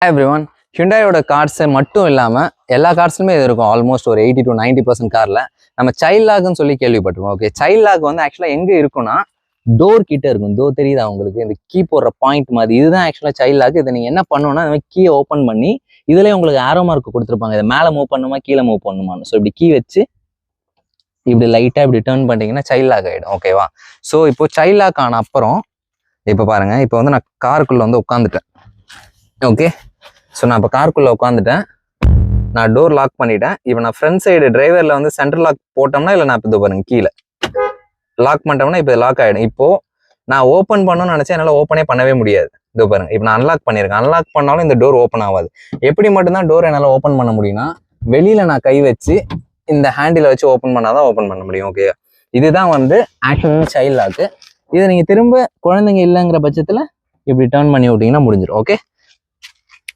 Hi everyone. ஹிண்டாயோட cars மட்டும் இல்லாமல் எல்லா கார்ஸ்லுமே இது இருக்கும். ஆல்மோஸ்ட் ஒரு 80 to 90% காரில் நம்ம சைல்ட் லாக்னு சொல்லி கேள்விப்பட்டிருக்கோம். ஓகே, சைல்ட் லாக் வந்து ஆக்சுவலாக எங்கே இருக்குன்னா டோர் கிட்ட இருக்கும். தெரியுதா உங்களுக்கு? இந்த கீ போடுற பாயிண்ட் மாதிரி இதுதான் ஆக்சுவலாக சைல்ட் லாக். இதை நீங்கள் என்ன பண்ணணும்னா இந்த மாதிரி கீயை ஓப்பன் பண்ணி இதுலேயே உங்களுக்கு ஆரோ மார்க் கொடுத்துருப்பாங்க. இதை மேலே மூவ் பண்ணுமா கீழே மூவ் பண்ணுமான்னு. ஸோ இப்படி கீ வச்சு இப்படி லைட்டாக இப்படி டேர்ன் பண்ணிட்டீங்கன்னா சைல்ட் லாக் ஆகிடும். ஓகேவா? ஸோ இப்போ சைல்ட் லாக் ஆன அப்புறம் இப்போ பாருங்கள், இப்போ வந்து நான் காருக்குள்ளே வந்து உட்காந்துட்டேன். ஓகே, ஸோ நான் இப்போ காருக்குள்ளே உட்காந்துட்டேன். நான் டோர் லாக் பண்ணிட்டேன். இப்போ நான் ஃப்ரண்ட் சைடு டிரைவரில் வந்து சென்ட்ரல் லாக் போட்டோம்னா இல்லை நான் இப்போ இது பாருங்க கீழே லாக் பண்ணிட்டோம்னா இப்போ லாக் ஆகிடும். இப்போது நான் ஓப்பன் பண்ணணும்னு நினச்சா என்னால் ஓப்பனே பண்ணவே முடியாது. இதோ பாருங்க, இப்போ நான் அன்லாக் பண்ணியிருக்கேன். அன்லாக் பண்ணாலும் இந்த டோர் ஓப்பன் ஆகாது. எப்படி மட்டும்தான் டோர் என்னால் ஓப்பன் பண்ண முடியும்னா வெளியில் நான் கை வச்சு இந்த ஹேண்டில் வச்சு ஓப்பன் பண்ணால் தான் ஓப்பன் பண்ண முடியும். ஓகே, இதுதான் வந்து ஆக்சுவலி சைல்ட் லாக்கு. இதை நீங்கள் திரும்ப குழந்தைங்க இல்லைங்கிற பட்சத்தில் இப்படி டர்ன் பண்ணி விட்டிங்கன்னா முடிஞ்சிடும். ஓகே.